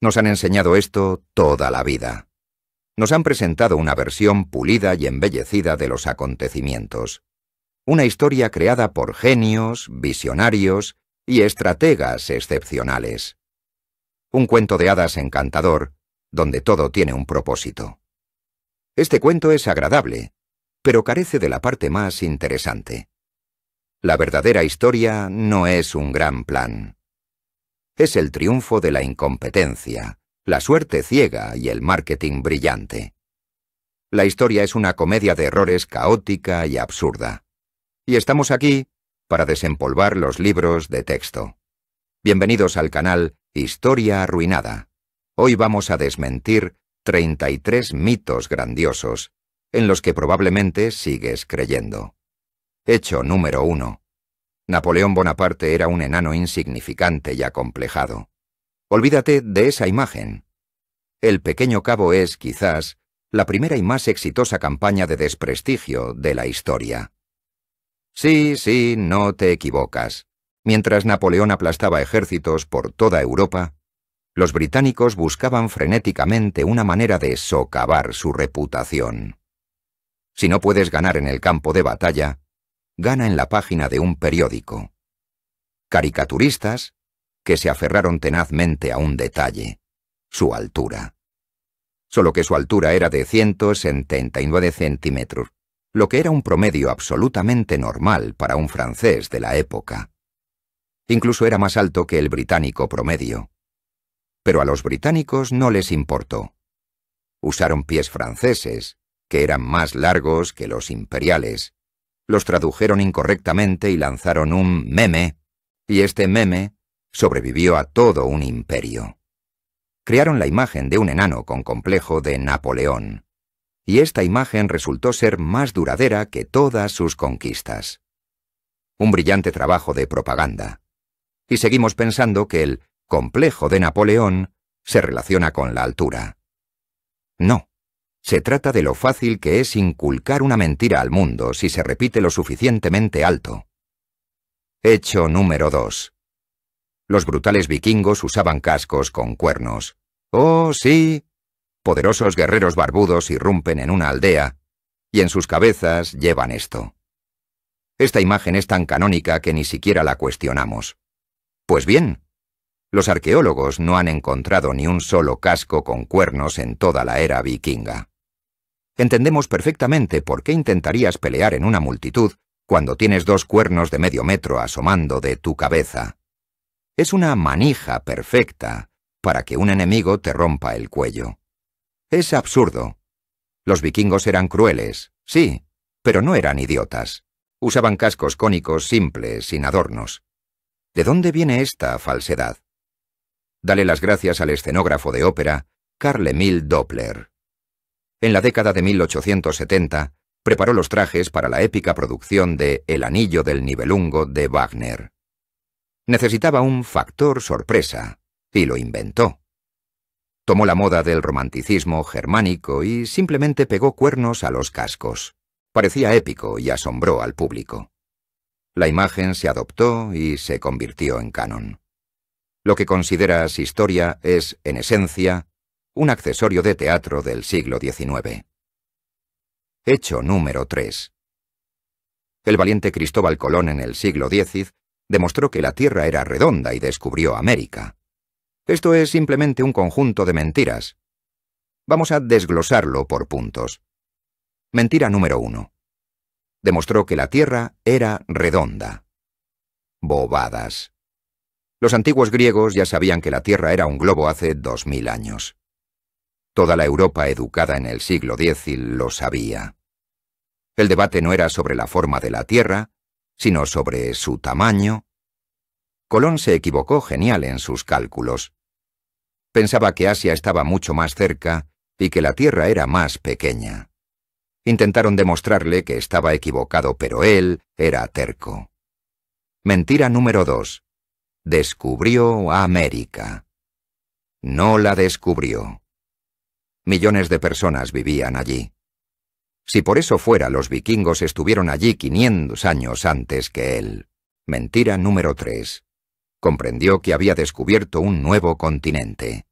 Nos han enseñado esto toda la vida. Nos han presentado una versión pulida y embellecida de los acontecimientos. Una historia creada por genios, visionarios y estrategas excepcionales. Un cuento de hadas encantador, donde todo tiene un propósito. Este cuento es agradable, pero carece de la parte más interesante. La verdadera historia no es un gran plan. Es el triunfo de la incompetencia, la suerte ciega y el marketing brillante. La historia es una comedia de errores caótica y absurda. Y estamos aquí para desempolvar los libros de texto. Bienvenidos al canal Historia Arruinada. Hoy vamos a desmentir 33 mitos grandiosos en los que probablemente sigues creyendo. Hecho número 1. Napoleón Bonaparte era un enano insignificante y acomplejado. Olvídate de esa imagen. El pequeño cabo es, quizás, la primera y más exitosa campaña de desprestigio de la historia. Sí, no te equivocas. Mientras Napoleón aplastaba ejércitos por toda Europa, los británicos buscaban frenéticamente una manera de socavar su reputación. Si no puedes ganar en el campo de batalla, gana en la página de un periódico. Caricaturistas que se aferraron tenazmente a un detalle: su altura. Solo que su altura era de 179 centímetros, lo que era un promedio absolutamente normal para un francés de la época. Incluso era más alto que el británico promedio. Pero a los británicos no les importó. Usaron pies franceses, que eran más largos que los imperiales. Los tradujeron incorrectamente y lanzaron un meme, y este meme sobrevivió a todo un imperio. Crearon la imagen de un enano con complejo de Napoleón, y esta imagen resultó ser más duradera que todas sus conquistas. Un brillante trabajo de propaganda. Y seguimos pensando que el complejo de Napoleón se relaciona con la altura. No. Se trata de lo fácil que es inculcar una mentira al mundo si se repite lo suficientemente alto. Hecho número 2. Los brutales vikingos usaban cascos con cuernos. ¡Oh, sí! Poderosos guerreros barbudos irrumpen en una aldea, y en sus cabezas llevan esto. Esta imagen es tan canónica que ni siquiera la cuestionamos. Pues bien, los arqueólogos no han encontrado ni un solo casco con cuernos en toda la era vikinga. Entendemos perfectamente por qué intentarías pelear en una multitud cuando tienes 2 cuernos de medio metro asomando de tu cabeza. Es una manija perfecta para que un enemigo te rompa el cuello. Es absurdo. Los vikingos eran crueles, sí, pero no eran idiotas. Usaban cascos cónicos simples, sin adornos. ¿De dónde viene esta falsedad? Dale las gracias al escenógrafo de ópera Carl-Emil Doppler. En la década de 1870, preparó los trajes para la épica producción de El Anillo del Nibelungo de Wagner. Necesitaba un factor sorpresa, y lo inventó. Tomó la moda del romanticismo germánico y simplemente pegó cuernos a los cascos. Parecía épico y asombró al público. La imagen se adoptó y se convirtió en canon. Lo que consideras historia es, en esencia, un accesorio de teatro del siglo XIX. Hecho número 3. El valiente Cristóbal Colón en el siglo X demostró que la Tierra era redonda y descubrió América. Esto es simplemente un conjunto de mentiras. Vamos a desglosarlo por puntos. Mentira número 1. Demostró que la Tierra era redonda. Bobadas. Los antiguos griegos ya sabían que la Tierra era un globo hace 2000 años. Toda la Europa educada en el siglo X lo sabía. El debate no era sobre la forma de la Tierra, sino sobre su tamaño. Colón se equivocó genial en sus cálculos. Pensaba que Asia estaba mucho más cerca y que la Tierra era más pequeña. Intentaron demostrarle que estaba equivocado, pero él era terco. Mentira número 2. Descubrió América. No la descubrió. Millones de personas vivían allí. Si por eso fuera, los vikingos estuvieron allí 500 años antes que él. Mentira número 3. Comprendió que había descubierto un nuevo continente.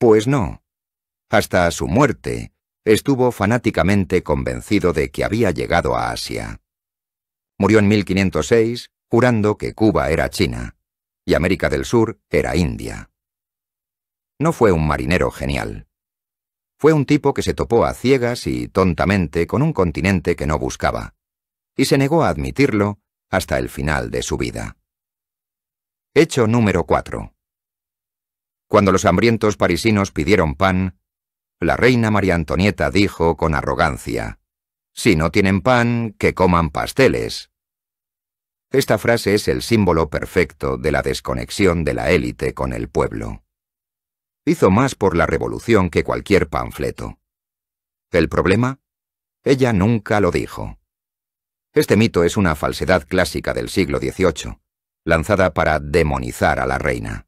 Pues no. Hasta su muerte, estuvo fanáticamente convencido de que había llegado a Asia. Murió en 1506, jurando que Cuba era China, y América del Sur era India. No fue un marinero genial. Fue un tipo que se topó a ciegas y tontamente con un continente que no buscaba, y se negó a admitirlo hasta el final de su vida. Hecho número 4. Cuando los hambrientos parisinos pidieron pan, la reina María Antonieta dijo con arrogancia: «Si no tienen pan, que coman pasteles». Esta frase es el símbolo perfecto de la desconexión de la élite con el pueblo. Hizo más por la revolución que cualquier panfleto. ¿El problema? Ella nunca lo dijo. Este mito es una falsedad clásica del siglo XVIII, lanzada para demonizar a la reina.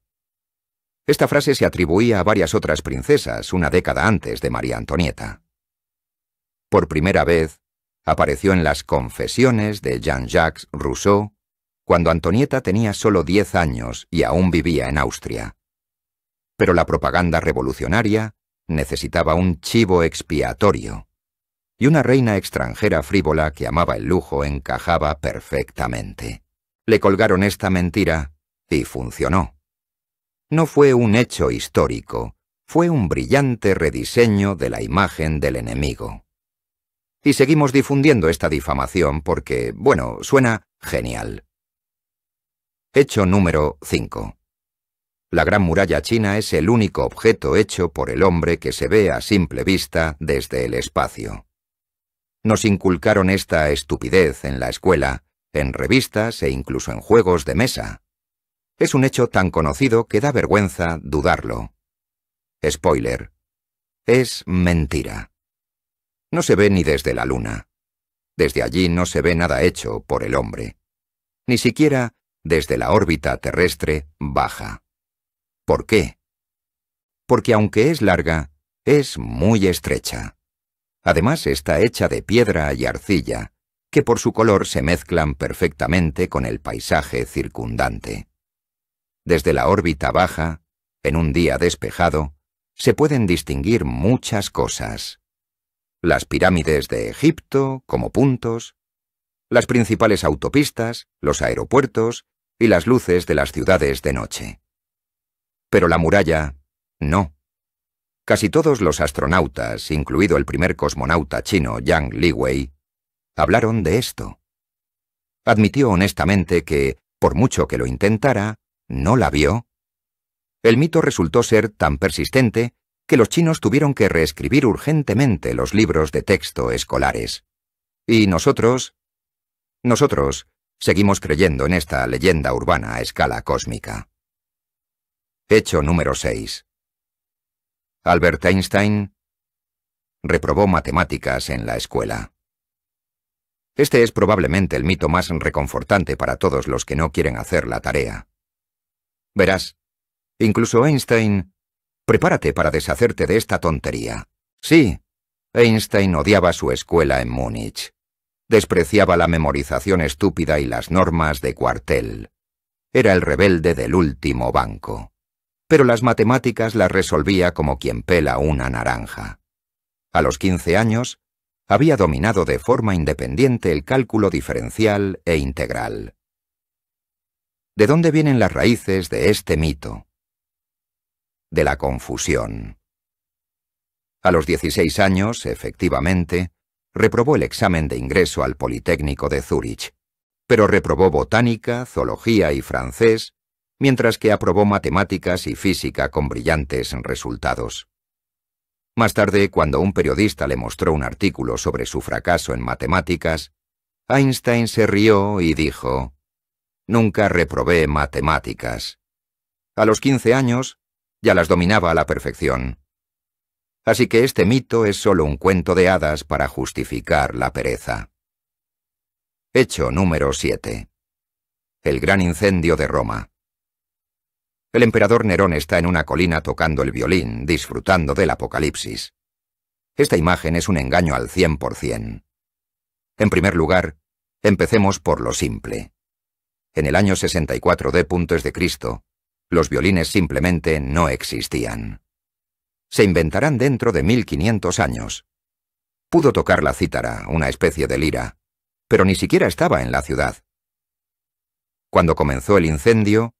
Esta frase se atribuía a varias otras princesas una década antes de María Antonieta. Por primera vez, apareció en las Confesiones de Jean-Jacques Rousseau, cuando Antonieta tenía solo 10 años y aún vivía en Austria. Pero la propaganda revolucionaria necesitaba un chivo expiatorio, y una reina extranjera frívola que amaba el lujo encajaba perfectamente. Le colgaron esta mentira y funcionó. No fue un hecho histórico, fue un brillante rediseño de la imagen del enemigo. Y seguimos difundiendo esta difamación porque, bueno, suena genial. Hecho número 5. La Gran Muralla China es el único objeto hecho por el hombre que se ve a simple vista desde el espacio. Nos inculcaron esta estupidez en la escuela, en revistas e incluso en juegos de mesa. Es un hecho tan conocido que da vergüenza dudarlo. Spoiler: es mentira. No se ve ni desde la luna. Desde allí no se ve nada hecho por el hombre. Ni siquiera desde la órbita terrestre baja. ¿Por qué? Porque aunque es larga, es muy estrecha. Además está hecha de piedra y arcilla, que por su color se mezclan perfectamente con el paisaje circundante. Desde la órbita baja, en un día despejado, se pueden distinguir muchas cosas. Las pirámides de Egipto, como puntos, las principales autopistas, los aeropuertos y las luces de las ciudades de noche. Pero la muralla, no. Casi todos los astronautas, incluido el primer cosmonauta chino Yang Liwei, hablaron de esto. Admitió honestamente que, por mucho que lo intentara, no la vio. El mito resultó ser tan persistente que los chinos tuvieron que reescribir urgentemente los libros de texto escolares. Y nosotros seguimos creyendo en esta leyenda urbana a escala cósmica. Hecho número 6. Albert Einstein reprobó matemáticas en la escuela. Este es probablemente el mito más reconfortante para todos los que no quieren hacer la tarea. Verás, incluso Einstein... Prepárate para deshacerte de esta tontería. Sí, Einstein odiaba su escuela en Múnich. Despreciaba la memorización estúpida y las normas de cuartel. Era el rebelde del último banco. Pero las matemáticas las resolvía como quien pela una naranja. A los 15 años, había dominado de forma independiente el cálculo diferencial e integral. ¿De dónde vienen las raíces de este mito? De la confusión. A los 16 años, efectivamente, reprobó el examen de ingreso al Politécnico de Zúrich, pero reprobó botánica, zoología y francés, mientras que aprobó matemáticas y física con brillantes resultados. Más tarde, cuando un periodista le mostró un artículo sobre su fracaso en matemáticas, Einstein se rió y dijo: «Nunca reprobé matemáticas. A los 15 años, ya las dominaba a la perfección. Así que este mito es solo un cuento de hadas para justificar la pereza». Hecho número 7. El gran incendio de Roma. El emperador Nerón está en una colina tocando el violín, disfrutando del apocalipsis. Esta imagen es un engaño al 100%. En primer lugar, empecemos por lo simple. En el año 64 d.C., los violines simplemente no existían. se inventarán dentro de 1500 años. Pudo tocar la cítara, una especie de lira, pero ni siquiera estaba en la ciudad. Cuando comenzó el incendio,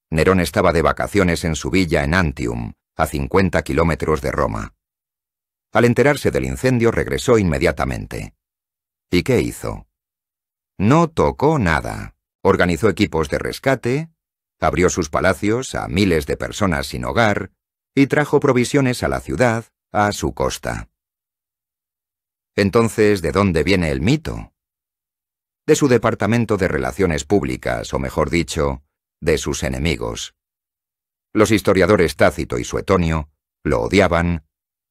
Nerón estaba de vacaciones en su villa en Antium, a 50 kilómetros de Roma. Al enterarse del incendio regresó inmediatamente. ¿Y qué hizo? No tocó nada. Organizó equipos de rescate, abrió sus palacios a miles de personas sin hogar y trajo provisiones a la ciudad, a su costa. Entonces, ¿de dónde viene el mito? De su departamento de relaciones públicas, o mejor dicho, de sus enemigos. Los historiadores Tácito y Suetonio lo odiaban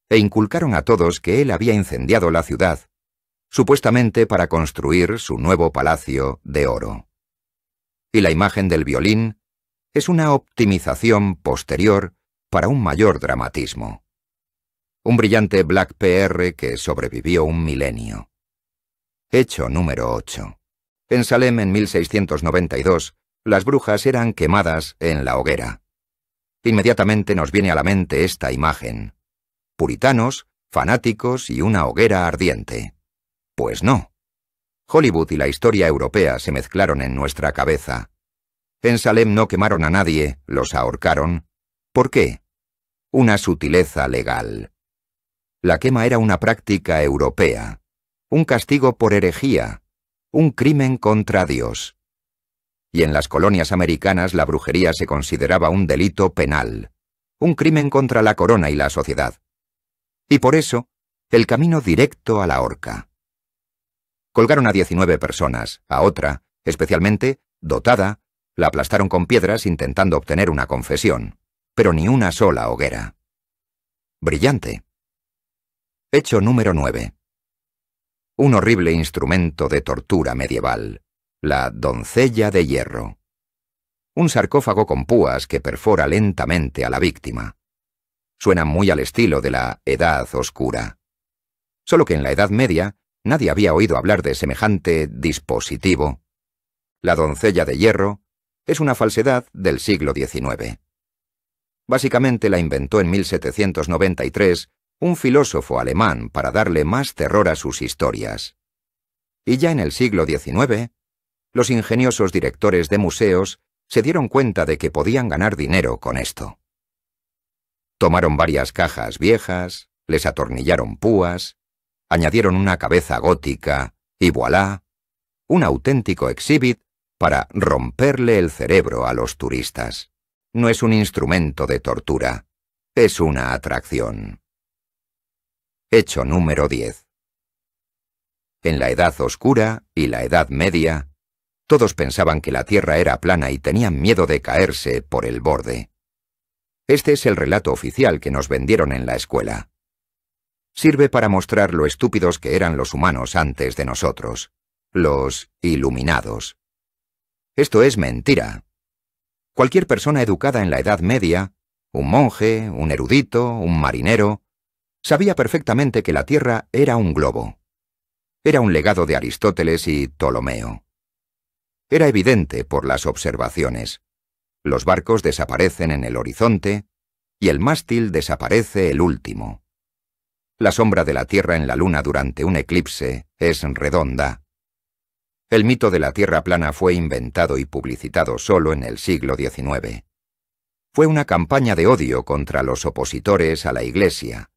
e inculcaron a todos que él había incendiado la ciudad, supuestamente para construir su nuevo palacio de oro. Y la imagen del violín es una optimización posterior para un mayor dramatismo. Un brillante Black PR que sobrevivió un milenio. Hecho número 8. En Salem en 1692, las brujas eran quemadas en la hoguera. Inmediatamente nos viene a la mente esta imagen. Puritanos, fanáticos y una hoguera ardiente. Pues no. Hollywood y la historia europea se mezclaron en nuestra cabeza. En Salem no quemaron a nadie, los ahorcaron. ¿Por qué? Una sutileza legal. La quema era una práctica europea, un castigo por herejía, un crimen contra Dios. Y en las colonias americanas la brujería se consideraba un delito penal, un crimen contra la corona y la sociedad. Y por eso, el camino directo a la horca. Colgaron a 19 personas, a otra, especialmente, dotada, la aplastaron con piedras intentando obtener una confesión, pero ni una sola hoguera. Brillante. Hecho número 9. Un horrible instrumento de tortura medieval, la doncella de hierro. Un sarcófago con púas que perfora lentamente a la víctima. Suena muy al estilo de la Edad Oscura. Solo que en la Edad Media nadie había oído hablar de semejante dispositivo. La doncella de hierro es una falsedad del siglo XIX. Básicamente la inventó en 1793 un filósofo alemán para darle más terror a sus historias. Y ya en el siglo XIX, los ingeniosos directores de museos se dieron cuenta de que podían ganar dinero con esto. Tomaron varias cajas viejas, les atornillaron púas, añadieron una cabeza gótica y voilà, un auténtico exhibit para romperle el cerebro a los turistas. No es un instrumento de tortura, es una atracción. Hecho número 10. En la Edad Oscura y la Edad Media, todos pensaban que la Tierra era plana y tenían miedo de caerse por el borde. Este es el relato oficial que nos vendieron en la escuela. Sirve para mostrar lo estúpidos que eran los humanos antes de nosotros, los iluminados. Esto es mentira. Cualquier persona educada en la Edad Media, un monje, un erudito, un marinero, sabía perfectamente que la Tierra era un globo. Era un legado de Aristóteles y Ptolomeo. Era evidente por las observaciones. Los barcos desaparecen en el horizonte y el mástil desaparece el último. La sombra de la Tierra en la Luna durante un eclipse es redonda. El mito de la Tierra plana fue inventado y publicitado solo en el siglo XIX. Fue una campaña de odio contra los opositores a la Iglesia,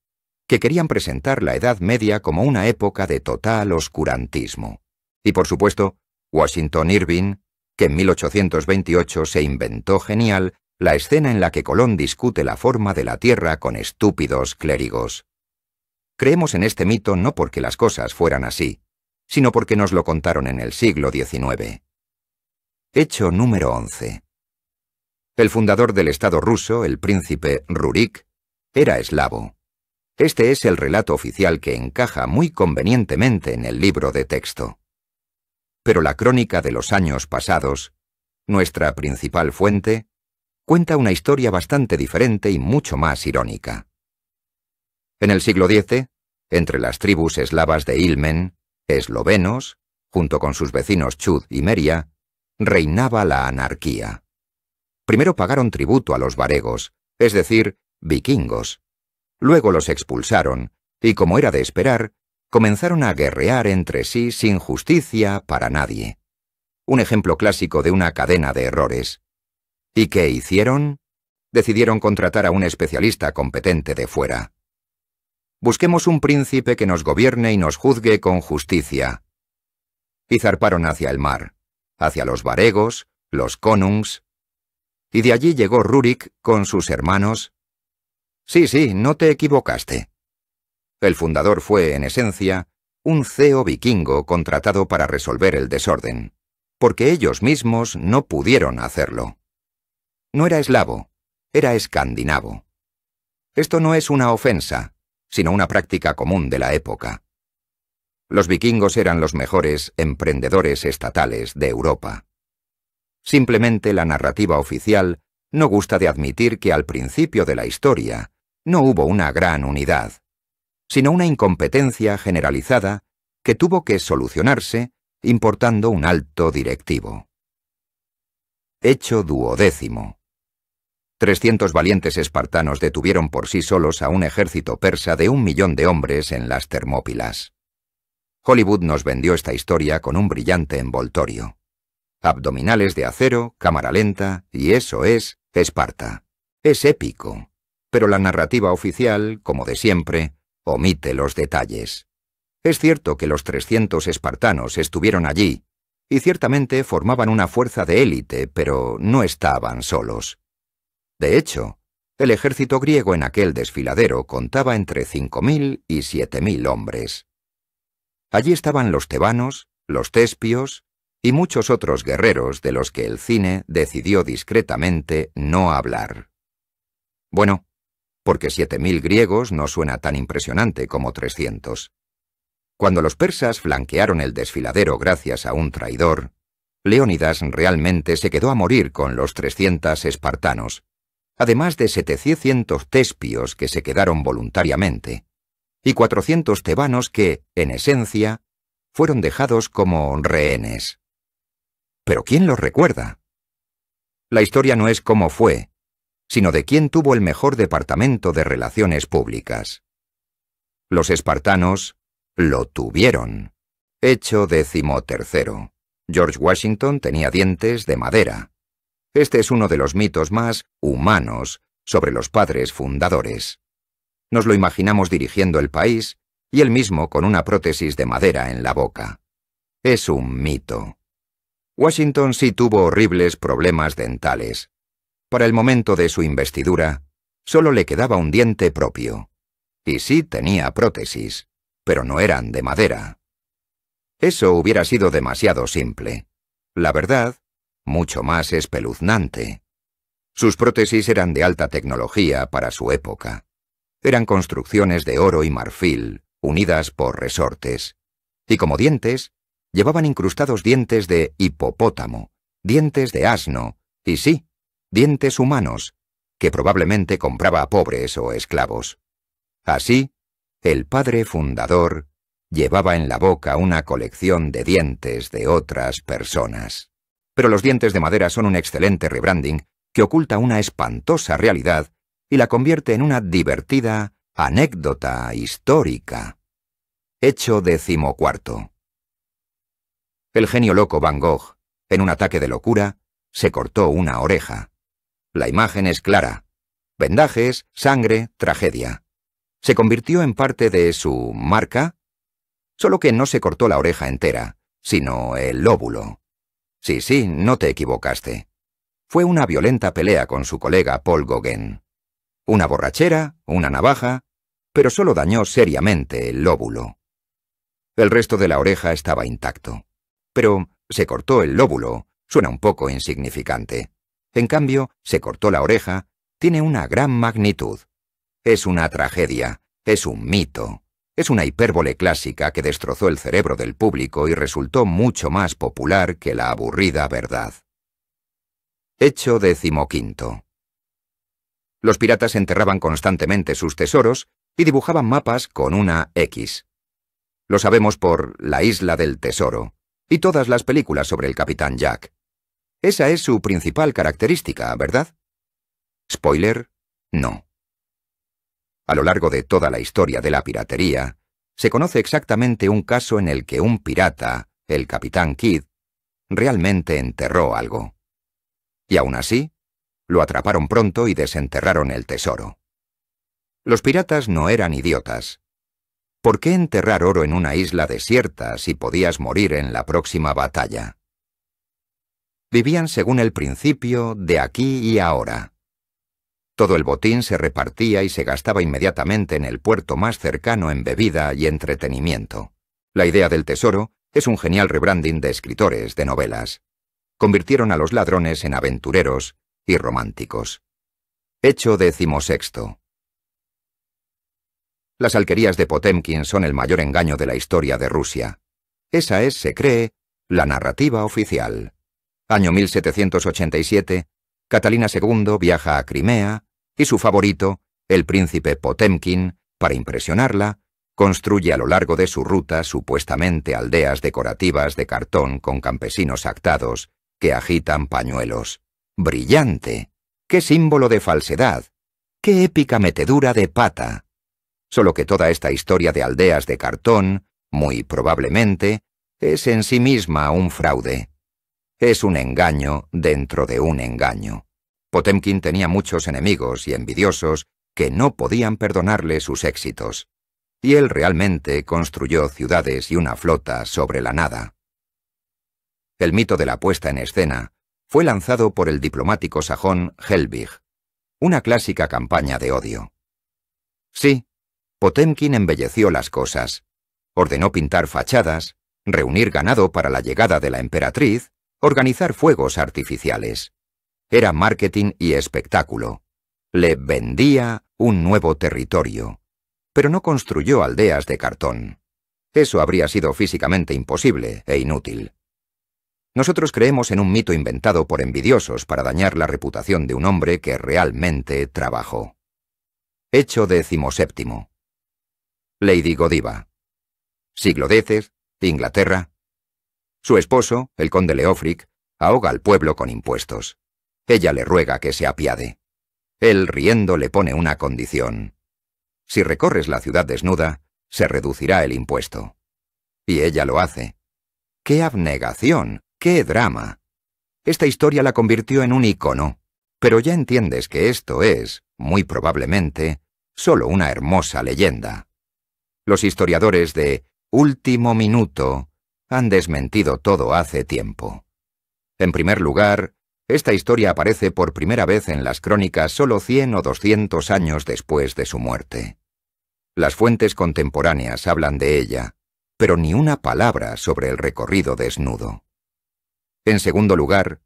que querían presentar la Edad Media como una época de total oscurantismo. Y por supuesto, Washington Irving, que en 1828 se inventó genial la escena en la que Colón discute la forma de la Tierra con estúpidos clérigos. Creemos en este mito no porque las cosas fueran así, sino porque nos lo contaron en el siglo XIX. Hecho número 11. El fundador del Estado ruso, el príncipe Rurik, era eslavo. Este es el relato oficial que encaja muy convenientemente en el libro de texto. Pero la crónica de los años pasados, nuestra principal fuente, cuenta una historia bastante diferente y mucho más irónica. En el siglo X, entre las tribus eslavas de Ilmen, eslovenos, junto con sus vecinos Chud y Meria, reinaba la anarquía. Primero pagaron tributo a los varegos, es decir, vikingos. Luego los expulsaron, y como era de esperar, comenzaron a guerrear entre sí sin justicia para nadie. Un ejemplo clásico de una cadena de errores. ¿Y qué hicieron? Decidieron contratar a un especialista competente de fuera. Busquemos un príncipe que nos gobierne y nos juzgue con justicia. Y zarparon hacia el mar, hacia los varegos, los konungs, y de allí llegó Rurik con sus hermanos. Sí, no te equivocaste. El fundador fue, en esencia, un CEO vikingo contratado para resolver el desorden, porque ellos mismos no pudieron hacerlo. No era eslavo, era escandinavo. Esto no es una ofensa, sino una práctica común de la época. Los vikingos eran los mejores emprendedores estatales de Europa. Simplemente la narrativa oficial no gusta de admitir que al principio de la historia no hubo una gran unidad, sino una incompetencia generalizada que tuvo que solucionarse importando un alto directivo. Hecho 12. 300 valientes espartanos detuvieron por sí solos a un ejército persa de 1 millón de hombres en las Termópilas. Hollywood nos vendió esta historia con un brillante envoltorio. Abdominales de acero, cámara lenta, y eso es Esparta. Es épico, pero la narrativa oficial, como de siempre, omite los detalles. Es cierto que los 300 espartanos estuvieron allí, y ciertamente formaban una fuerza de élite, pero no estaban solos. De hecho, el ejército griego en aquel desfiladero contaba entre 5.000 y 7.000 hombres. Allí estaban los tebanos, los tespios y muchos otros guerreros de los que el cine decidió discretamente no hablar. Bueno, porque 7.000 griegos no suena tan impresionante como 300. Cuando los persas flanquearon el desfiladero gracias a un traidor, Leónidas realmente se quedó a morir con los 300 espartanos, además de 700 tespios que se quedaron voluntariamente, y 400 tebanos que, en esencia, fueron dejados como rehenes. ¿Pero quién los recuerda? La historia no es cómo fue, sino de quién tuvo el mejor departamento de relaciones públicas. Los espartanos lo tuvieron. Hecho 13. George Washington tenía dientes de madera. Este es uno de los mitos más humanos sobre los padres fundadores. Nos lo imaginamos dirigiendo el país y él mismo con una prótesis de madera en la boca. Es un mito. Washington sí tuvo horribles problemas dentales. Para el momento de su investidura, solo le quedaba un diente propio. Y sí tenía prótesis, pero no eran de madera. Eso hubiera sido demasiado simple. La verdad, mucho más espeluznante. Sus prótesis eran de alta tecnología para su época. Eran construcciones de oro y marfil, unidas por resortes. Y como dientes, llevaban incrustados dientes de hipopótamo, dientes de asno, y sí, dientes humanos, que probablemente compraba a pobres o esclavos. Así, el padre fundador llevaba en la boca una colección de dientes de otras personas. Pero los dientes de madera son un excelente rebranding que oculta una espantosa realidad y la convierte en una divertida anécdota histórica. Hecho 14. El genio loco Van Gogh, en un ataque de locura, se cortó una oreja. La imagen es clara. Vendajes, sangre, tragedia. ¿Se convirtió en parte de su marca? Solo que no se cortó la oreja entera, sino el lóbulo. Sí, no te equivocaste. Fue una violenta pelea con su colega Paul Gauguin. Una borrachera, una navaja, pero solo dañó seriamente el lóbulo. El resto de la oreja estaba intacto. Pero se cortó el lóbulo, suena un poco insignificante. En cambio, se cortó la oreja, tiene una gran magnitud. Es una tragedia, es un mito, es una hipérbole clásica que destrozó el cerebro del público y resultó mucho más popular que la aburrida verdad. Hecho 15. Los piratas enterraban constantemente sus tesoros y dibujaban mapas con una X. Lo sabemos por La Isla del Tesoro y todas las películas sobre el Capitán Jack. Esa es su principal característica, ¿verdad? Spoiler, no. A lo largo de toda la historia de la piratería, se conoce exactamente un caso en el que un pirata, el Capitán Kidd, realmente enterró algo. Y aún así, lo atraparon pronto y desenterraron el tesoro. Los piratas no eran idiotas. ¿Por qué enterrar oro en una isla desierta si podías morir en la próxima batalla? Vivían según el principio de aquí y ahora. Todo el botín se repartía y se gastaba inmediatamente en el puerto más cercano en bebida y entretenimiento. La idea del tesoro es un genial rebranding de escritores de novelas. Convirtieron a los ladrones en aventureros y románticos. Hecho 16. Las alquerías de Potemkin son el mayor engaño de la historia de Rusia. Esa es, se cree, la narrativa oficial. Año 1787, Catalina II viaja a Crimea y su favorito, el príncipe Potemkin, para impresionarla, construye a lo largo de su ruta supuestamente aldeas decorativas de cartón con campesinos actados que agitan pañuelos. ¡Brillante! ¡Qué símbolo de falsedad! ¡Qué épica metedura de pata! Solo que toda esta historia de aldeas de cartón, muy probablemente, es en sí misma un fraude. Es un engaño dentro de un engaño. Potemkin tenía muchos enemigos y envidiosos que no podían perdonarle sus éxitos. Y él realmente construyó ciudades y una flota sobre la nada. El mito de la puesta en escena fue lanzado por el diplomático sajón Helbig, una clásica campaña de odio. Sí, Potemkin embelleció las cosas, ordenó pintar fachadas, reunir ganado para la llegada de la emperatriz, organizar fuegos artificiales. Era marketing y espectáculo. Le vendía un nuevo territorio, pero no construyó aldeas de cartón. Eso habría sido físicamente imposible e inútil. Nosotros creemos en un mito inventado por envidiosos para dañar la reputación de un hombre que realmente trabajó. Hecho 17. Lady Godiva. Siglo X, Inglaterra. Su esposo, el conde Leofric, ahoga al pueblo con impuestos. Ella le ruega que se apiade. Él, riendo, le pone una condición. Si recorres la ciudad desnuda, se reducirá el impuesto. Y ella lo hace. ¡Qué abnegación! ¡Qué drama! Esta historia la convirtió en un icono, pero ya entiendes que esto es, muy probablemente, solo una hermosa leyenda. Los historiadores de Último Minuto han desmentido todo hace tiempo. En primer lugar, esta historia aparece por primera vez en las crónicas solo 100 o 200 años después de su muerte. Las fuentes contemporáneas hablan de ella, pero ni una palabra sobre el recorrido desnudo. En segundo lugar,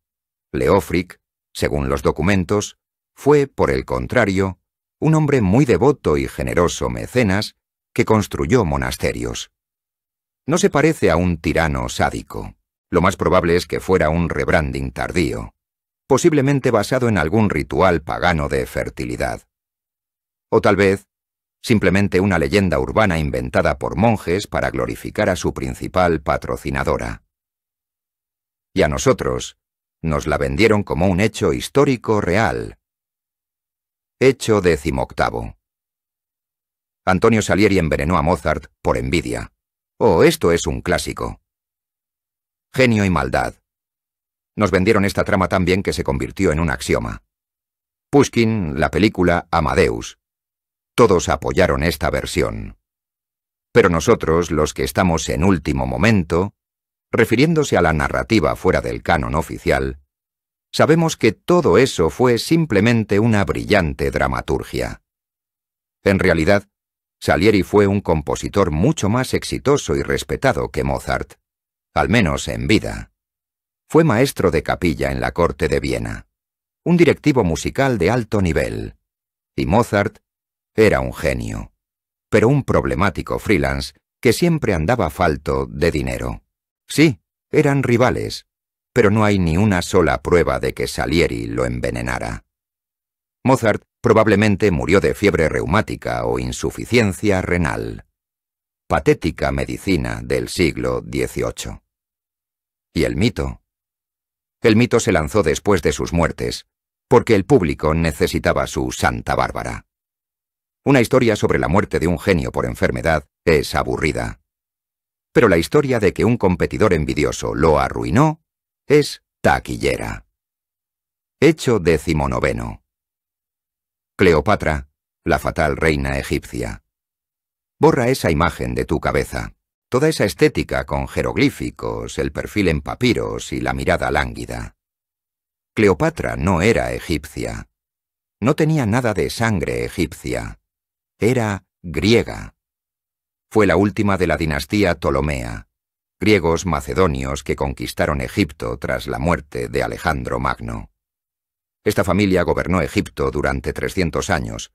Leofric, según los documentos, fue, por el contrario, un hombre muy devoto y generoso mecenas que construyó monasterios. No se parece a un tirano sádico. Lo más probable es que fuera un rebranding tardío, posiblemente basado en algún ritual pagano de fertilidad. O tal vez, simplemente una leyenda urbana inventada por monjes para glorificar a su principal patrocinadora. Y a nosotros, nos la vendieron como un hecho histórico real. Hecho 18. Antonio Salieri envenenó a Mozart por envidia. Oh, esto es un clásico. Genio y maldad. Nos vendieron esta trama tan bien que se convirtió en un axioma. Pushkin, la película Amadeus. Todos apoyaron esta versión. Pero nosotros, los que estamos en último momento, refiriéndose a la narrativa fuera del canon oficial, sabemos que todo eso fue simplemente una brillante dramaturgia. En realidad, Salieri fue un compositor mucho más exitoso y respetado que Mozart, al menos en vida. Fue maestro de capilla en la corte de Viena, un directivo musical de alto nivel, y Mozart era un genio, pero un problemático freelance que siempre andaba falto de dinero. Sí, eran rivales, pero no hay ni una sola prueba de que Salieri lo envenenara. Mozart probablemente murió de fiebre reumática o insuficiencia renal. Patética medicina del siglo XVIII. ¿Y el mito? El mito se lanzó después de sus muertes, porque el público necesitaba su Santa Bárbara. Una historia sobre la muerte de un genio por enfermedad es aburrida. Pero la historia de que un competidor envidioso lo arruinó es taquillera. Hecho 19. Cleopatra, la fatal reina egipcia. Borra esa imagen de tu cabeza. Toda esa estética con jeroglíficos, el perfil en papiros y la mirada lánguida. Cleopatra no era egipcia. No tenía nada de sangre egipcia. Era griega. Fue la última de la dinastía Ptolomea, griegos macedonios que conquistaron Egipto tras la muerte de Alejandro Magno. Esta familia gobernó Egipto durante 300 años,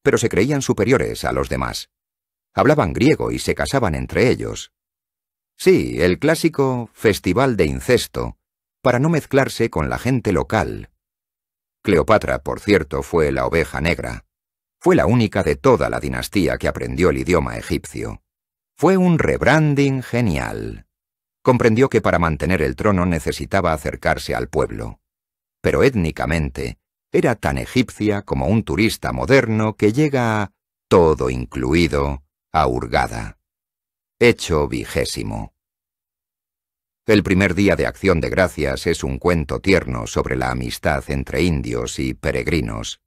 pero se creían superiores a los demás. Hablaban griego y se casaban entre ellos. Sí, el clásico festival de incesto, para no mezclarse con la gente local. Cleopatra, por cierto, fue la oveja negra. Fue la única de toda la dinastía que aprendió el idioma egipcio. Fue un rebranding genial. Comprendió que para mantener el trono necesitaba acercarse al pueblo. Pero étnicamente, era tan egipcia como un turista moderno que llega, todo incluido, a Hurghada. Hecho 20. El primer día de Acción de Gracias es un cuento tierno sobre la amistad entre indios y peregrinos.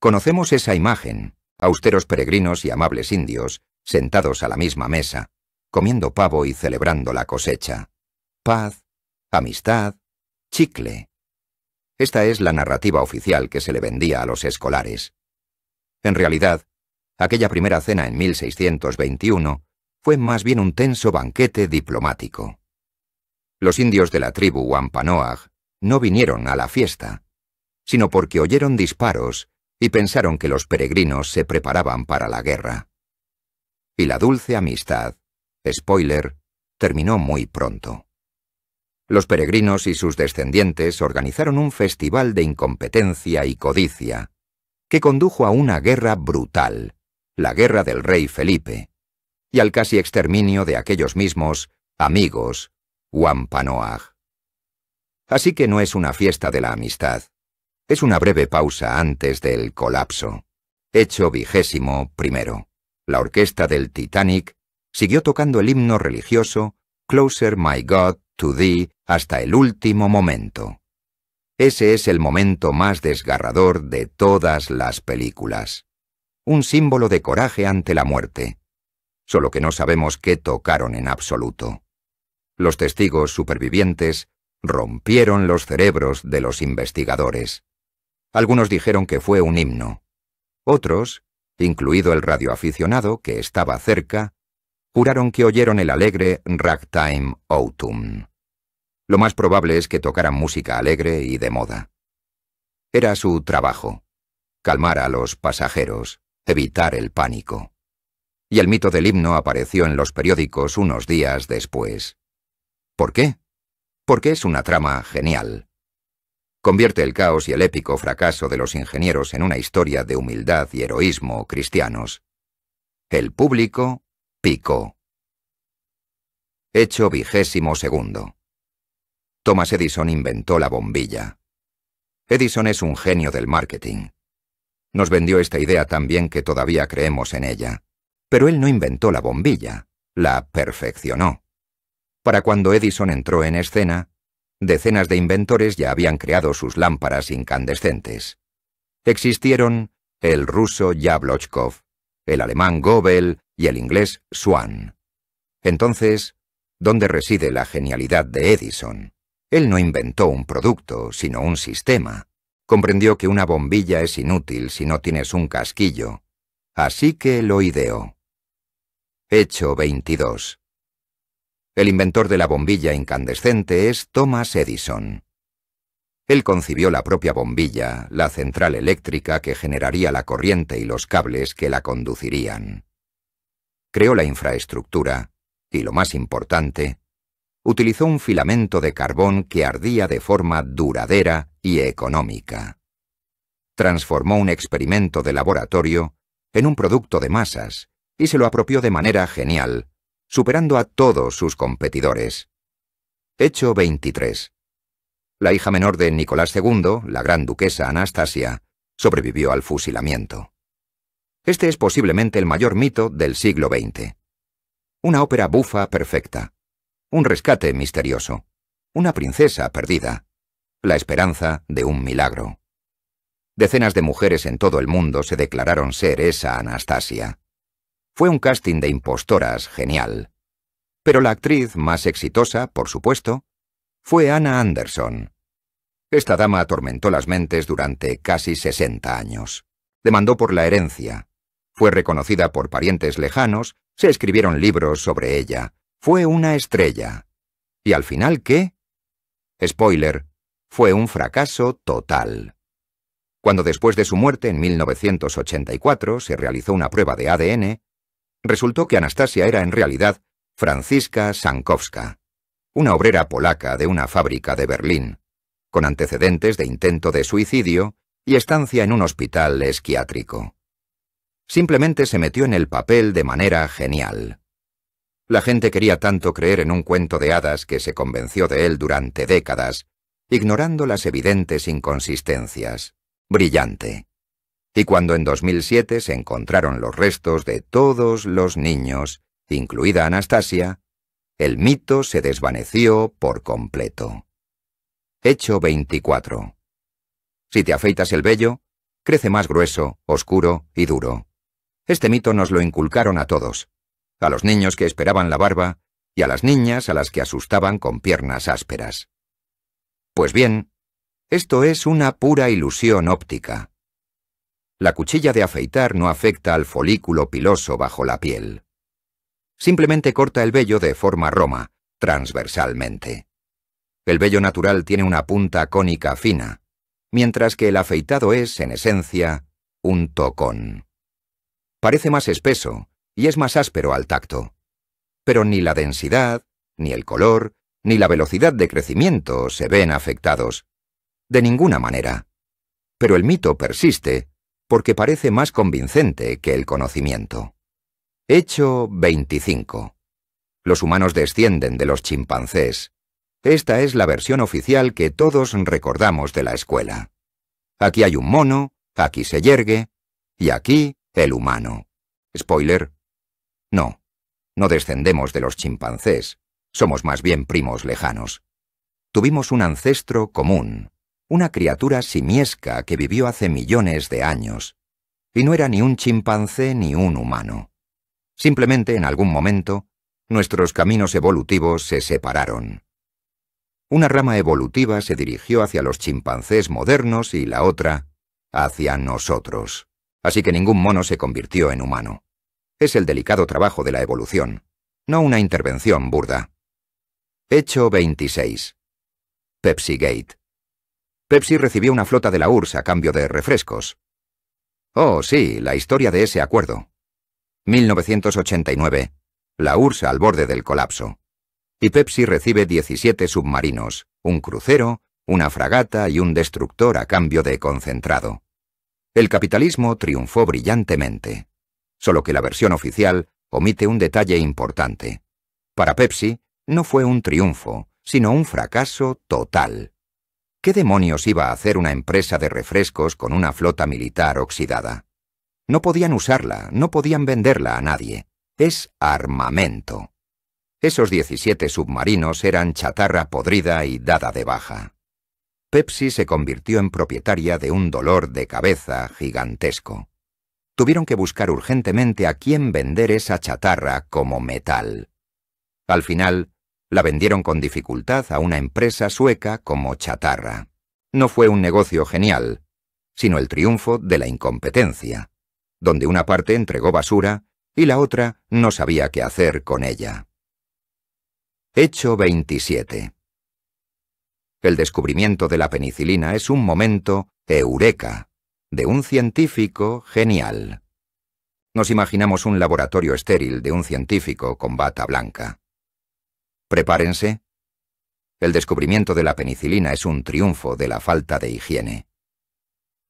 Conocemos esa imagen, austeros peregrinos y amables indios, sentados a la misma mesa, comiendo pavo y celebrando la cosecha. Paz, amistad, chicle. Esta es la narrativa oficial que se le vendía a los escolares. En realidad, aquella primera cena en 1621 fue más bien un tenso banquete diplomático. Los indios de la tribu Wampanoag no vinieron a la fiesta, sino porque oyeron disparos y pensaron que los peregrinos se preparaban para la guerra. Y la dulce amistad, spoiler, terminó muy pronto. Los peregrinos y sus descendientes organizaron un festival de incompetencia y codicia, que condujo a una guerra brutal, la guerra del rey Felipe, y al casi exterminio de aquellos mismos amigos Wampanoag. Así que no es una fiesta de la amistad, es una breve pausa antes del colapso. Hecho 21. La orquesta del Titanic siguió tocando el himno religioso Closer, My God, to Thee hasta el último momento. Ese es el momento más desgarrador de todas las películas. Un símbolo de coraje ante la muerte. Solo que no sabemos qué tocaron en absoluto. Los testigos supervivientes rompieron los cerebros de los investigadores. Algunos dijeron que fue un himno. Otros, incluido el radioaficionado que estaba cerca, juraron que oyeron el alegre Ragtime Autumn. Lo más probable es que tocaran música alegre y de moda. Era su trabajo, calmar a los pasajeros, evitar el pánico. Y el mito del himno apareció en los periódicos unos días después. ¿Por qué? Porque es una trama genial. Convierte el caos y el épico fracaso de los ingenieros en una historia de humildad y heroísmo cristianos. El público picó. Hecho 22. Thomas Edison inventó la bombilla. Edison es un genio del marketing. Nos vendió esta idea tan bien que todavía creemos en ella. Pero él no inventó la bombilla, la perfeccionó. Para cuando Edison entró en escena, decenas de inventores ya habían creado sus lámparas incandescentes. Existieron el ruso Jablotchkov, el alemán Goebel y el inglés Swan. Entonces, ¿dónde reside la genialidad de Edison? Él no inventó un producto, sino un sistema. Comprendió que una bombilla es inútil si no tienes un casquillo. Así que lo ideó. Hecho 22. El inventor de la bombilla incandescente es Thomas Edison. Él concibió la propia bombilla, la central eléctrica que generaría la corriente y los cables que la conducirían. Creó la infraestructura y, lo más importante, utilizó un filamento de carbón que ardía de forma duradera y económica. Transformó un experimento de laboratorio en un producto de masas y se lo apropió de manera genial, superando a todos sus competidores. Hecho 23. La hija menor de Nicolás II, la gran duquesa Anastasia, sobrevivió al fusilamiento. Este es posiblemente el mayor mito del siglo XX. Una ópera bufa perfecta. Un rescate misterioso. Una princesa perdida. La esperanza de un milagro. Decenas de mujeres en todo el mundo se declararon ser esa Anastasia. Fue un casting de impostoras genial. Pero la actriz más exitosa, por supuesto, fue Anna Anderson. Esta dama atormentó las mentes durante casi 60 años. Demandó por la herencia. Fue reconocida por parientes lejanos, se escribieron libros sobre ella. Fue una estrella. ¿Y al final qué? Spoiler, fue un fracaso total. Cuando después de su muerte en 1984 se realizó una prueba de ADN, resultó que Anastasia era en realidad Franziska Sankowska, una obrera polaca de una fábrica de Berlín, con antecedentes de intento de suicidio y estancia en un hospital psiquiátrico. Simplemente se metió en el papel de manera genial. La gente quería tanto creer en un cuento de hadas que se convenció de él durante décadas, ignorando las evidentes inconsistencias. Brillante. Y cuando en 2007 se encontraron los restos de todos los niños, incluida Anastasia, el mito se desvaneció por completo. Hecho 24. Si te afeitas el vello, crece más grueso, oscuro y duro. Este mito nos lo inculcaron a todos, a los niños que esperaban la barba y a las niñas a las que asustaban con piernas ásperas. Pues bien, esto es una pura ilusión óptica. La cuchilla de afeitar no afecta al folículo piloso bajo la piel. Simplemente corta el vello de forma roma, transversalmente. El vello natural tiene una punta cónica fina, mientras que el afeitado es, en esencia, un tocón. Parece más espeso y es más áspero al tacto, pero ni la densidad, ni el color, ni la velocidad de crecimiento se ven afectados. De ninguna manera. Pero el mito persiste porque parece más convincente que el conocimiento. Hecho 25. Los humanos descienden de los chimpancés. Esta es la versión oficial que todos recordamos de la escuela. Aquí hay un mono, aquí se yergue, y aquí el humano. Spoiler. No, no descendemos de los chimpancés. Somos más bien primos lejanos. Tuvimos un ancestro común. Una criatura simiesca que vivió hace millones de años, y no era ni un chimpancé ni un humano. Simplemente, en algún momento, nuestros caminos evolutivos se separaron. Una rama evolutiva se dirigió hacia los chimpancés modernos y la otra hacia nosotros. Así que ningún mono se convirtió en humano. Es el delicado trabajo de la evolución, no una intervención burda. Hecho 26. Pepsigate. Pepsi recibió una flota de la URSS a cambio de refrescos. Oh, sí, la historia de ese acuerdo. 1989. La URSS al borde del colapso. Y Pepsi recibe 17 submarinos, un crucero, una fragata y un destructor a cambio de concentrado. El capitalismo triunfó brillantemente. Solo que la versión oficial omite un detalle importante. Para Pepsi, no fue un triunfo, sino un fracaso total. ¿Qué demonios iba a hacer una empresa de refrescos con una flota militar oxidada? No podían usarla, no podían venderla a nadie. Es armamento. Esos 17 submarinos eran chatarra podrida y dada de baja. Pepsi se convirtió en propietaria de un dolor de cabeza gigantesco. Tuvieron que buscar urgentemente a quién vender esa chatarra como metal. Al final, la vendieron con dificultad a una empresa sueca como chatarra. No fue un negocio genial, sino el triunfo de la incompetencia, donde una parte entregó basura y la otra no sabía qué hacer con ella. Hecho 27. El descubrimiento de la penicilina es un momento eureka, de un científico genial. Nos imaginamos un laboratorio estéril de un científico con bata blanca. Prepárense. El descubrimiento de la penicilina es un triunfo de la falta de higiene.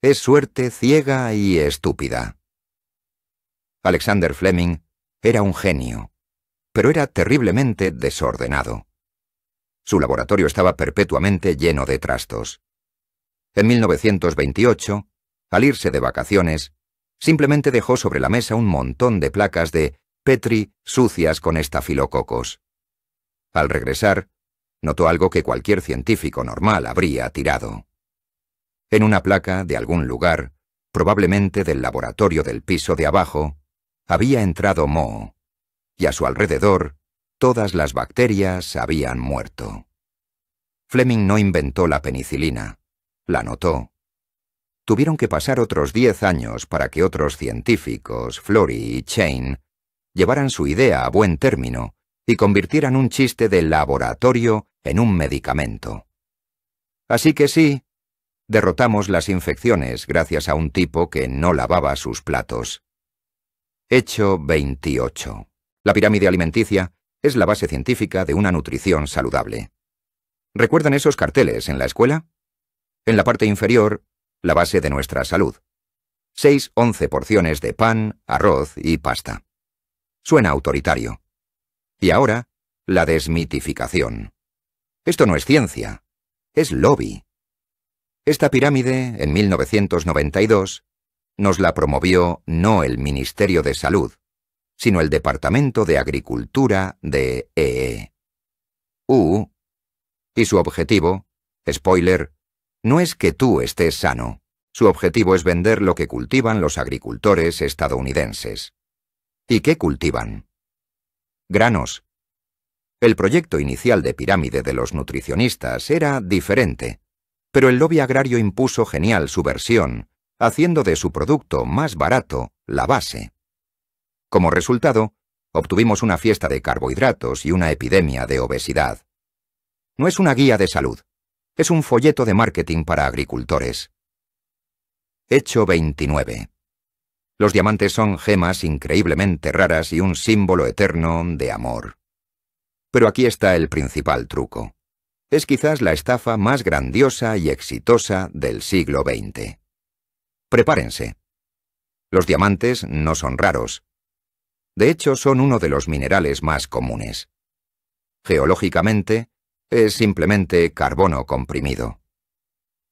Es suerte ciega y estúpida. Alexander Fleming era un genio, pero era terriblemente desordenado. Su laboratorio estaba perpetuamente lleno de trastos. En 1928, al irse de vacaciones, Simplemente dejó sobre la mesa un montón de placas de Petri sucias con estafilococos. Al regresar, notó algo que cualquier científico normal habría tirado. En una placa de algún lugar, probablemente del laboratorio del piso de abajo, había entrado moho, y a su alrededor todas las bacterias habían muerto. Fleming no inventó la penicilina, la notó. Tuvieron que pasar otros 10 años para que otros científicos, Florey y Chain, llevaran su idea a buen término y convirtieran un chiste de laboratorio en un medicamento. Así que sí, derrotamos las infecciones gracias a un tipo que no lavaba sus platos. Hecho 28. La pirámide alimenticia es la base científica de una nutrición saludable. ¿Recuerdan esos carteles en la escuela? En la parte inferior, la base de nuestra salud. 6-11 porciones de pan, arroz y pasta. Suena autoritario. Y ahora, la desmitificación. Esto no es ciencia, es lobby. Esta pirámide, en 1992, nos la promovió no el Ministerio de Salud, sino el Departamento de Agricultura de EU. Y su objetivo, spoiler, no es que tú estés sano. Su objetivo es vender lo que cultivan los agricultores estadounidenses. ¿Y qué cultivan? Granos. El proyecto inicial de pirámide de los nutricionistas era diferente, pero el lobby agrario impuso genial su versión, haciendo de su producto más barato la base. Como resultado, obtuvimos una fiesta de carbohidratos y una epidemia de obesidad. No es una guía de salud, es un folleto de marketing para agricultores. Hecho 29. Los diamantes son gemas increíblemente raras y un símbolo eterno de amor. Pero aquí está el principal truco. Es quizás la estafa más grandiosa y exitosa del siglo XX. Prepárense. Los diamantes no son raros. De hecho, son uno de los minerales más comunes. Geológicamente, es simplemente carbono comprimido.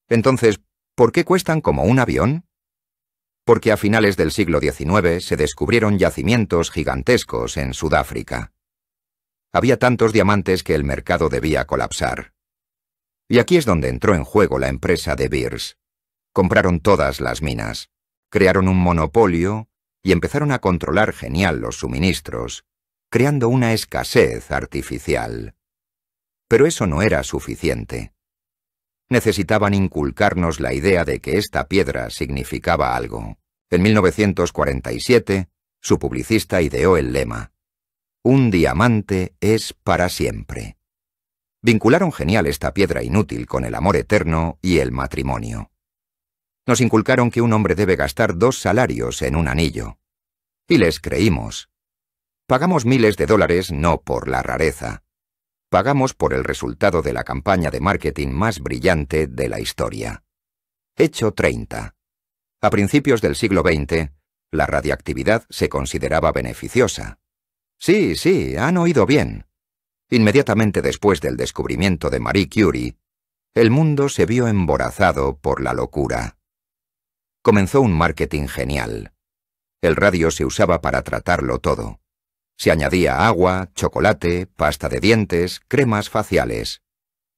Entonces, ¿por qué cuestan como un avión? Porque a finales del siglo XIX se descubrieron yacimientos gigantescos en Sudáfrica. Había tantos diamantes que el mercado debía colapsar. Y aquí es donde entró en juego la empresa De Beers. Compraron todas las minas, crearon un monopolio y empezaron a controlar genial los suministros, creando una escasez artificial. Pero eso no era suficiente. Necesitaban inculcarnos la idea de que esta piedra significaba algo. En 1947, su publicista ideó el lema: un diamante es para siempre. Vincularon genial esta piedra inútil con el amor eterno y el matrimonio. Nos inculcaron que un hombre debe gastar 2 salarios en un anillo. Y les creímos. Pagamos miles de dólares no por la rareza. Pagamos por el resultado de la campaña de marketing más brillante de la historia. Hecho 30. A principios del siglo XX, la radiactividad se consideraba beneficiosa. Sí, han oído bien. Inmediatamente después del descubrimiento de Marie Curie, el mundo se vio emborazado por la locura. Comenzó un marketing genial. El radio se usaba para tratarlo todo. Se añadía agua, chocolate, pasta de dientes, cremas faciales.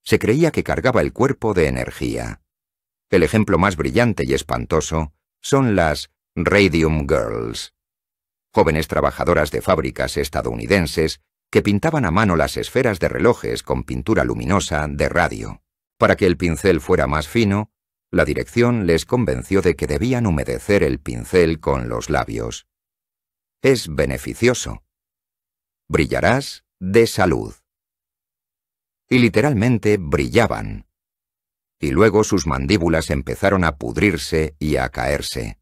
Se creía que cargaba el cuerpo de energía. El ejemplo más brillante y espantoso son las Radium Girls, jóvenes trabajadoras de fábricas estadounidenses que pintaban a mano las esferas de relojes con pintura luminosa de radio. Para que el pincel fuera más fino, la dirección les convenció de que debían humedecer el pincel con los labios. Es beneficioso. Brillarás de salud. Y literalmente brillaban. Y luego sus mandíbulas empezaron a pudrirse y a caerse.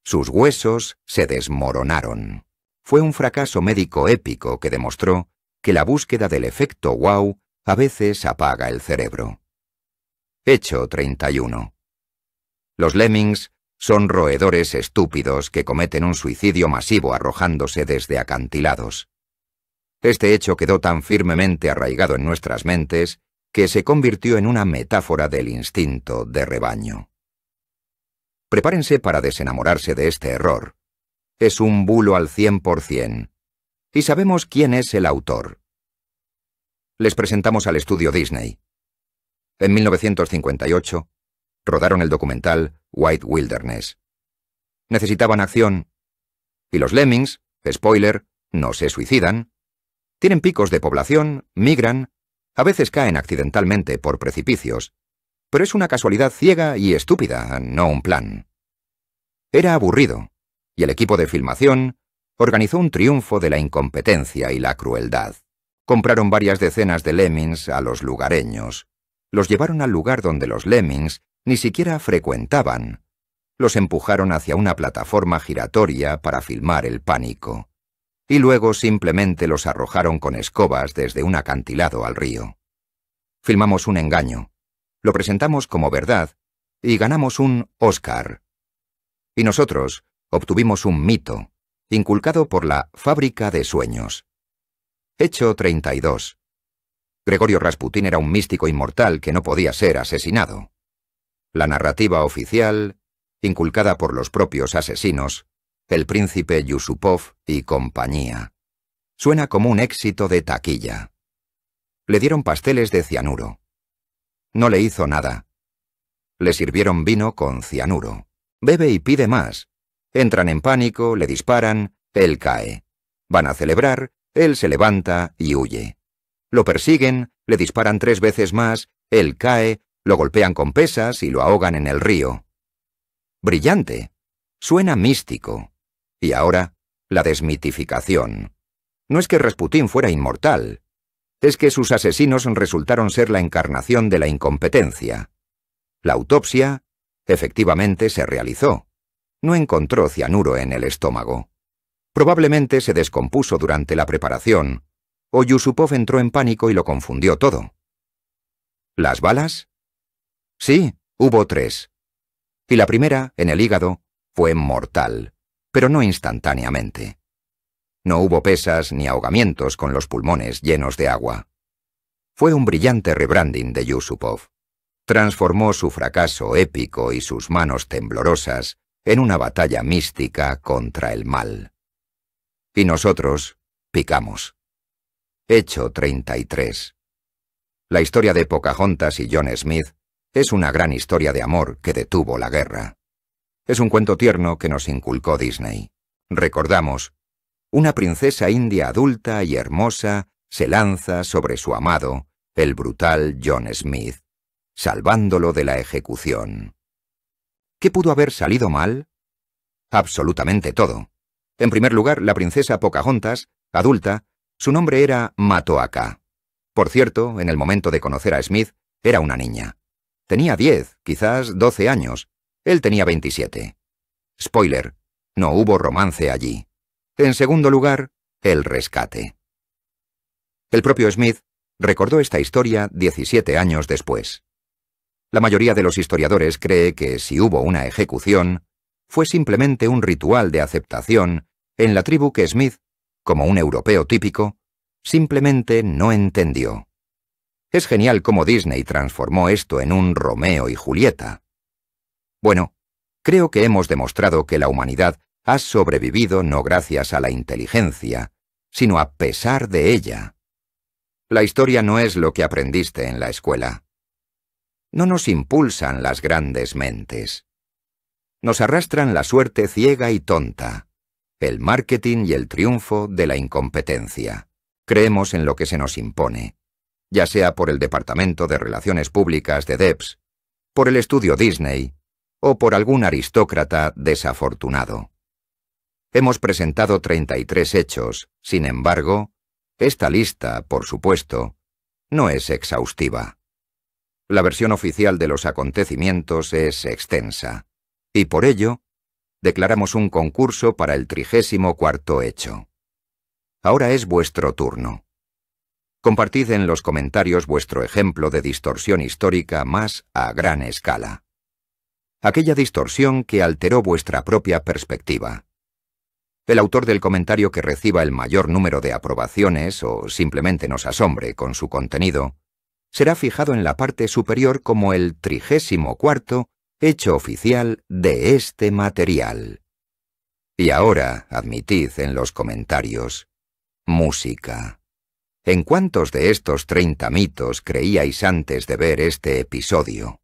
Sus huesos se desmoronaron. Fue un fracaso médico épico que demostró que la búsqueda del efecto wow a veces apaga el cerebro. Hecho 31. Los lemmings son roedores estúpidos que cometen un suicidio masivo arrojándose desde acantilados. Este hecho quedó tan firmemente arraigado en nuestras mentes que se convirtió en una metáfora del instinto de rebaño. Prepárense para desenamorarse de este error. Es un bulo al 100%. Y sabemos quién es el autor. Les presentamos al estudio Disney. En 1958, rodaron el documental White Wilderness. Necesitaban acción. Y los Lemmings, spoiler, no se suicidan. Tienen picos de población, migran, a veces caen accidentalmente por precipicios, pero es una casualidad ciega y estúpida, no un plan. Era aburrido, y el equipo de filmación organizó un triunfo de la incompetencia y la crueldad. Compraron varias decenas de lemmings a los lugareños. Los llevaron al lugar donde los lemmings ni siquiera frecuentaban. Los empujaron hacia una plataforma giratoria para filmar el pánico. Y luego simplemente los arrojaron con escobas desde un acantilado al río. Filmamos un engaño, lo presentamos como verdad y ganamos un Oscar. Y nosotros obtuvimos un mito, inculcado por la Fábrica de Sueños. Hecho 32. Gregorio Rasputín era un místico inmortal que no podía ser asesinado. La narrativa oficial, inculcada por los propios asesinos, el príncipe Yusupov y compañía. Suena como un éxito de taquilla. Le dieron pasteles de cianuro. No le hizo nada. Le sirvieron vino con cianuro. Bebe y pide más. Entran en pánico, le disparan, él cae. Van a celebrar, él se levanta y huye. Lo persiguen, le disparan 3 veces más, él cae, lo golpean con pesas y lo ahogan en el río. Brillante. Suena místico. Y ahora, la desmitificación. No es que Rasputín fuera inmortal. Es que sus asesinos resultaron ser la encarnación de la incompetencia. La autopsia, efectivamente, se realizó. No encontró cianuro en el estómago. Probablemente se descompuso durante la preparación, o Yusupov entró en pánico y lo confundió todo. ¿Las balas? Sí, hubo 3. Y la primera, en el hígado, fue mortal, pero no instantáneamente. No hubo pesas ni ahogamientos con los pulmones llenos de agua. Fue un brillante rebranding de Yusupov. Transformó su fracaso épico y sus manos temblorosas en una batalla mística contra el mal. Y nosotros picamos. Hecho 33. La historia de Pocahontas y John Smith es una gran historia de amor que detuvo la guerra. Es un cuento tierno que nos inculcó Disney. Recordamos, una princesa india adulta y hermosa se lanza sobre su amado, el brutal John Smith, salvándolo de la ejecución. ¿Qué pudo haber salido mal? Absolutamente todo. En primer lugar, la princesa Pocahontas, adulta, su nombre era Matoaka. Por cierto, en el momento de conocer a Smith, era una niña. Tenía 10, quizás 12 años. Él tenía 27. Spoiler, no hubo romance allí. En segundo lugar, el rescate. El propio Smith recordó esta historia 17 años después. La mayoría de los historiadores cree que si hubo una ejecución, fue simplemente un ritual de aceptación en la tribu que Smith, como un europeo típico, simplemente no entendió. Es genial cómo Disney transformó esto en un Romeo y Julieta. Bueno, creo que hemos demostrado que la humanidad ha sobrevivido no gracias a la inteligencia, sino a pesar de ella. La historia no es lo que aprendiste en la escuela. No nos impulsan las grandes mentes. Nos arrastran la suerte ciega y tonta, el marketing y el triunfo de la incompetencia. Creemos en lo que se nos impone, ya sea por el Departamento de Relaciones Públicas de DEPS, por el estudio Disney o por algún aristócrata desafortunado. Hemos presentado 33 hechos, sin embargo, esta lista, por supuesto, no es exhaustiva. La versión oficial de los acontecimientos es extensa, y por ello, declaramos un concurso para el 34º hecho. Ahora es vuestro turno. Compartid en los comentarios vuestro ejemplo de distorsión histórica más a gran escala. Aquella distorsión que alteró vuestra propia perspectiva. El autor del comentario que reciba el mayor número de aprobaciones o simplemente nos asombre con su contenido, será fijado en la parte superior como el 34º hecho oficial de este material. Y ahora, admitid en los comentarios, música. ¿En cuántos de estos 30 mitos creíais antes de ver este episodio?